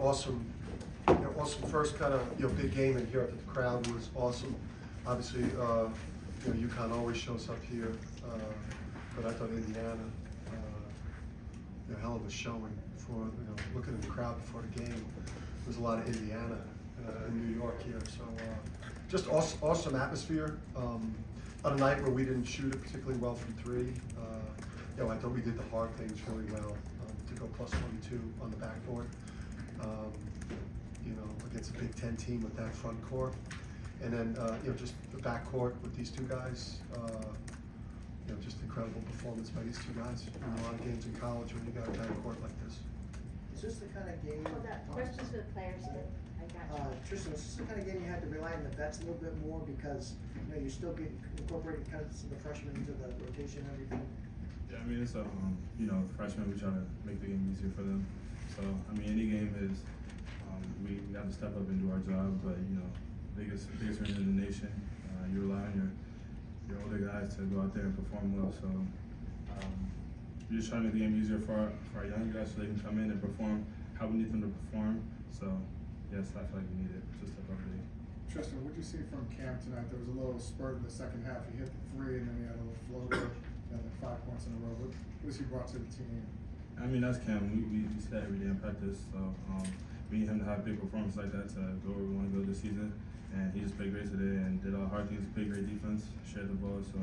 Awesome, awesome first kind of, big game in here. The crowd was awesome. Obviously, UConn always shows up here, but I thought Indiana, hell of a showing for, looking at the crowd before the game. There's a lot of Indiana in New York here, so just awesome atmosphere. On a night where we didn't shoot it particularly well from three, I thought we did the hard things really well to go plus 22 on the backboard. Against a Big Ten team with that front court, and then just the backcourt with these two guys. Just incredible performance by these two guys. In a lot of games in college when you got a backcourt like this. Is this the kind of game? Hold on, questions for the players. I got you. Tristen, is this the kind of game you had to rely on the vets a little bit more because you're still getting incorporating kind of some of the freshmen into the rotation and everything? Yeah, I mean it's freshmen, we try to make the game easier for them. So any game is we got to step up and do our job, but biggest win in the nation. You rely on your older guys to go out there and perform well. So we're just trying to make the game easier for our young guys so they can come in and perform how we need them to perform. So yes, I feel like we need it to step up big. Tristen, what did you see from Cam tonight? There was a little spurt in the second half. He hit the three, and then he had a little floater, and then 5 points in a row. What has he brought to the team? That's Cam. We see that every day in practice. So we need him to have a big performance like that to go where we want to go this season. And he just played great today and did all the hard things, played great defense, shared the ball. So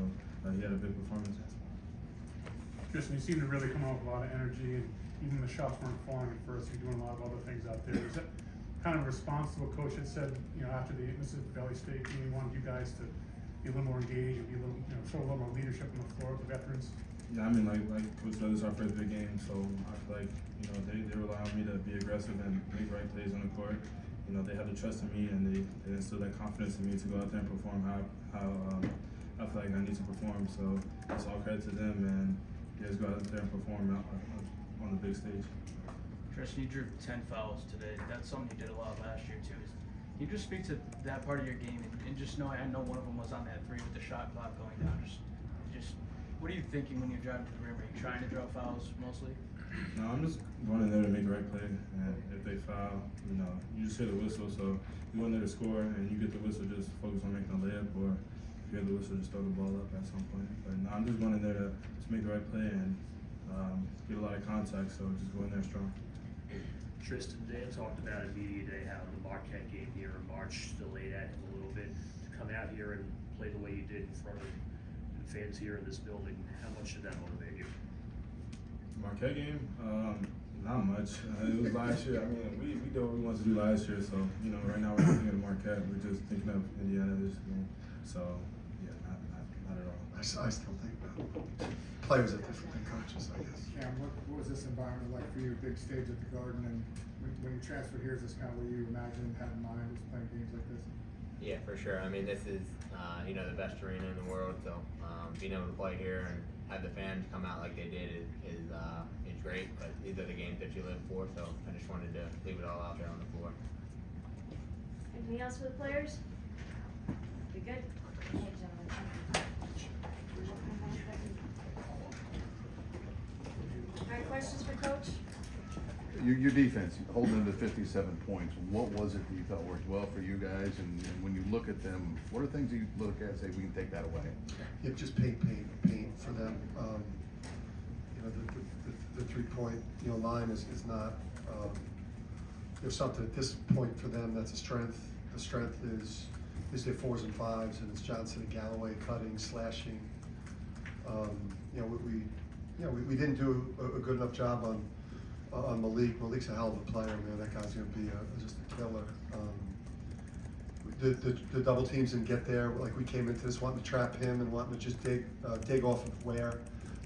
he had a big performance. Tristen, you seem to really come out with a lot of energy, and even the shots weren't falling at first. You're doing a lot of other things out there. Is that kind of a response to what Coach had said, after the Mississippi Valley State game? He wanted you guys to be a little more engaged and be a little, show a little more leadership on the floor with the veterans. Yeah, like Coach said, this is our first big game, so I feel like they rely on me to be aggressive and make right plays on the court. They have the trust in me, and they instill that confidence in me to go out there and perform how I feel like I need to perform. So it's all credit to them, and just go out there and perform on the big stage. Tristen, you drew 10 fouls today. That's something you did a lot last year too. Can you just speak to that part of your game and just know, I know one of them was on that three with the shot clock going down. Just what are you thinking when you're driving to the rim? Are you trying to draw fouls mostly? No, I'm just going in there to make the right play, and if they foul, you just hear the whistle. So you go in there to score, and you get the whistle, just focus on making a layup, or if you hear the whistle, just throw the ball up at some point. But no, I'm just going in there to make the right play and get a lot of contact. So just go in there strong. Tristen, Dan talked about in media day how the Marquette game here in March delayed at him a little bit. To come out here and play the way you did in front of the fans here in this building, how much did that motivate you? Marquette game? Not much. It was last year. We did what we wanted to do last year. So right now we're thinking of Marquette. We're just thinking of Indiana this game. So yeah, not at all. I still think players are different than coaches, I guess. Cam, what was this environment like for you? Big stage at the Garden, and when you transferred here, is this kind of what you imagined, had in mind, was playing games like this? Yeah, for sure. This is the best arena in the world, so being able to play here and have the fans come out like they did is great. But these are the games that you live for, so I just wanted to leave it all out there on the floor. Anything else for the players? We good? Okay, gentlemen. All right, questions for Coach? Your defense, holding them to 57 points, what was it that you thought worked well for you guys? And when you look at them, what are things you look at and say, we can take that away? Yeah, just paint for them. The 3-point line is not something at this point for them that's a strength. The strength is their 4s and 5s, and it's Johnson and Galloway cutting, slashing. We didn't do a good enough job on Malik. Malik's a hell of a player, man. That guy's going to be just a killer. The double teams didn't get there. Like, we came into this wanting to trap him and wanting to just dig off of Ware,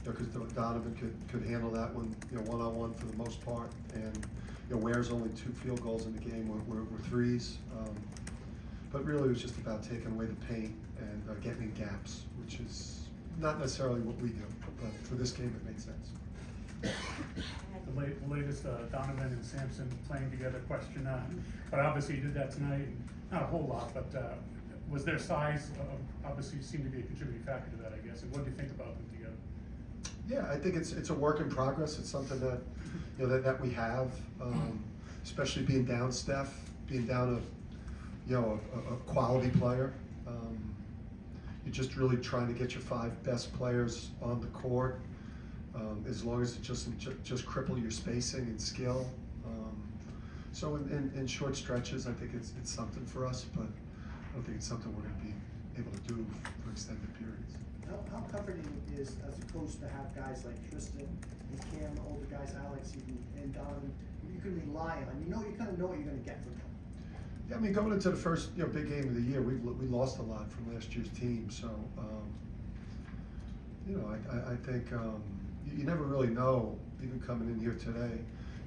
because Donovan could handle that one, one-on-one for the most part. And Ware's only 2 field goals in the game were 3s. But really, it was just about taking away the paint and getting in gaps, which is not necessarily what we do. But for this game, it makes sense. The latest Donovan and Sampson playing together question, but obviously you did that tonight. Not a whole lot, but was their size obviously seemed to be a contributing factor to that, I guess. And what do you think about them together? Yeah, I think it's a work in progress. It's something that, you know, that we have, especially being down Steph, being down a quality player. You're just really trying to get your 5 best players on the court, as long as it just cripple your spacing and skill. So in short stretches, I think it's something for us, but I don't think it's something we're going to be able to do for extended periods. How comforting is, as a coach, to have guys like Tristen and Cam, the older guys, Alex, and Donovan, you can rely on? You kind of know what you're going to get from them. Yeah, I mean, going into the first big game of the year, we lost a lot from last year's team. So I think you never really know. Even coming in here today,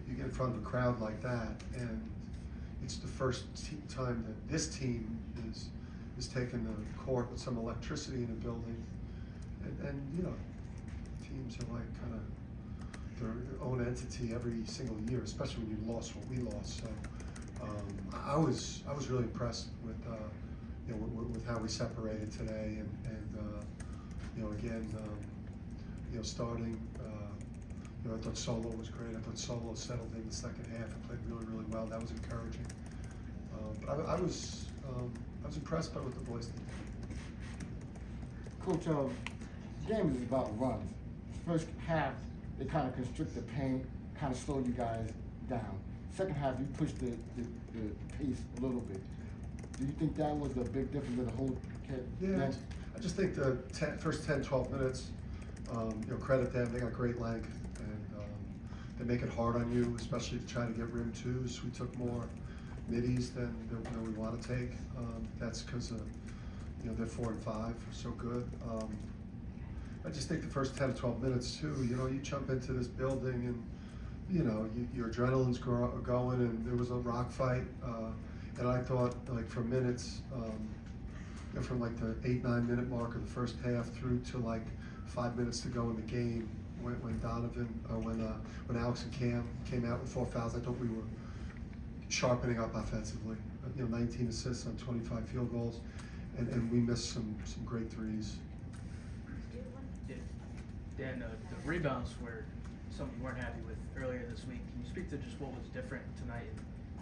you get in front of a crowd like that, and it's the first time that this team is taking the court with some electricity in the building, and teams are like kind of their own entity every single year, especially when you lost what we lost. So I was really impressed with with how we separated today, and again starting. I thought Solo was great. I thought Solo settled in the second half and played really, really well. That was encouraging. But I was impressed by what the boys did. Coach, the game is about runs. First half, they kind of constrict the paint, kind of slow you guys down. Second half, you pushed the pace a little bit. Do you think that was a big difference in the whole game? Yeah, I just think the first 10, 12 minutes, credit them. They got great length, and they make it hard on you, especially to try to get rim twos. We took more middies than we want to take. That's because of they're 4 and 5, so good. I just think the first 10 to 12 minutes too. You jump into this building and your adrenaline's going, and there was a rock fight. And I thought, like, for minutes, from like the 8-9 minute mark of the first half through to like 5 minutes to go in the game, when Donovan, when Alex and Cam came out with 4 fouls, I thought we were sharpening up offensively. 19 assists on 25 field goals, and we missed some great threes. Yeah. Dan, the rebounds were something you weren't happy with earlier this week. Can you speak to just what was different tonight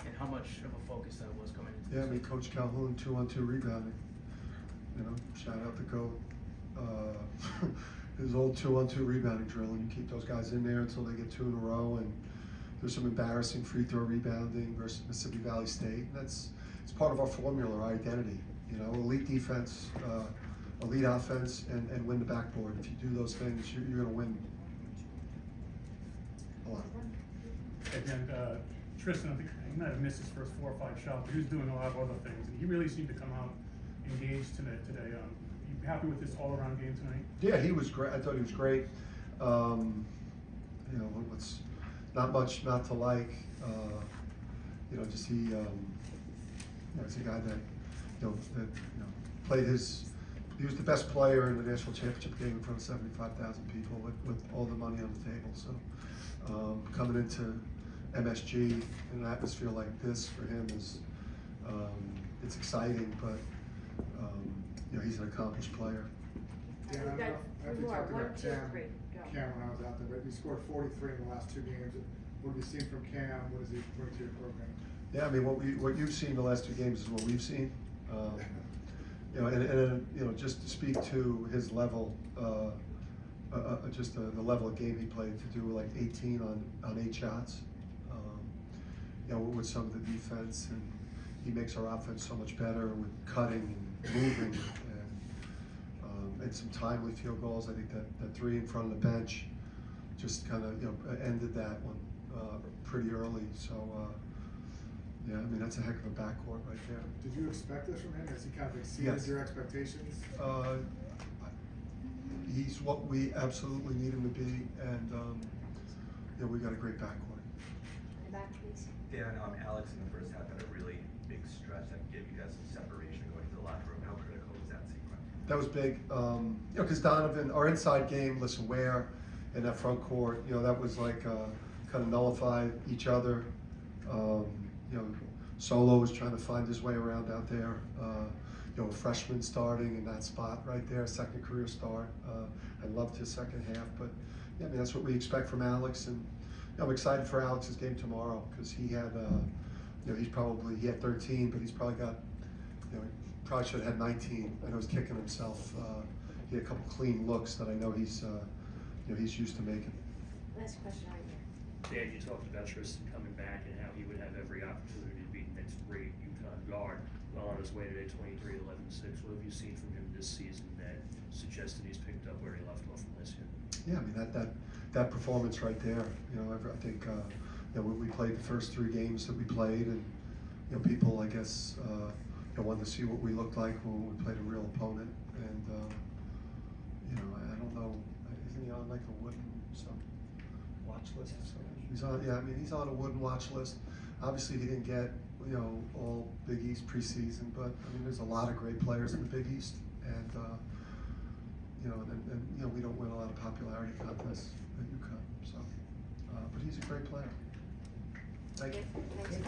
and how much of a focus that was coming into Yeah, I this mean, week? Coach Calhoun, 2-on-2 rebounding. Shout out the GOAT. His old 2-on-2 rebounding drill, and you keep those guys in there until they get 2 in a row. And there's some embarrassing free throw rebounding versus Mississippi Valley State. And it's part of our formula, our identity. Elite defense, elite offense, and win the backboard. If you do those things, you're going to win a lot. Again, Tristen, I think he might have missed his first 4 or 5 shots, but he was doing a lot of other things, and he really seemed to come out engaged today. You happy with this all-around game tonight? Yeah, he was great. I thought he was great. What's not much not to like. Just he. He's a guy that played his. He was the best player in the national championship game in front of 75,000 people with all the money on the table. So coming into MSG in an atmosphere like this for him is it's exciting, but he's an accomplished player. Dan, I don't know if you talked about Cam when I was out there, but he scored 43 in the last 2 games. What have you seen from Cam? What does he bring to your program? Yeah, I mean, what you've seen the last 2 games is what we've seen. Just to speak to his level, just the level of game he played, to do like 18 on 8 shots. With some of the defense, and he makes our offense so much better with cutting and moving, and some timely field goals. I think that 3 in front of the bench just kind of ended that one pretty early. So yeah, I mean, that's a heck of a backcourt right there. Did you expect this from him? Has he kind of exceeded Yes. your expectations? He's what we absolutely need him to be, and we got a great backcourt. In the back, please. Dan, Alex in the first half had a really big stretch that gave you guys some separation going to the locker room. How critical was that sequence? That was big, because Donovan, our inside game, listen, Ware in that front court, that was like kind of nullified each other. Solo was trying to find his way around out there. A freshman starting in that spot right there, second career start. I loved his second half, but Yeah, I mean, that's what we expect from Alex, and I'm excited for Alex's game tomorrow, because he had, you know, he had 13, but he's probably got, you know, he probably should have had 19. I know he's kicking himself. He had a couple clean looks that I know he's, you know, he's used to making. Last question right here. Dan, you talked about Tristen coming back and how he would have every opportunity to be the next great UConn guard. Well, on his way today, 23, 11, 6. What have you seen from him this season that suggests that he's picked up where he left off from this year? Yeah, I mean, that performance right there, you know, I think, you know, we played the first 3 games that we played, and, you know, people, I guess, you know, wanted to see what we looked like when we played a real opponent, and, you know, I don't know, isn't he on like a wooden, some watch list or something? He's on, yeah, I mean, he's on a wooden watch list. Obviously, he didn't get, you know, all Big East preseason, but, I mean, there's a lot of great players in the Big East, and, you know, and you know, we don't win a lot of popularity contests at UConn, so, but he's a great player. Thank you. Thanks.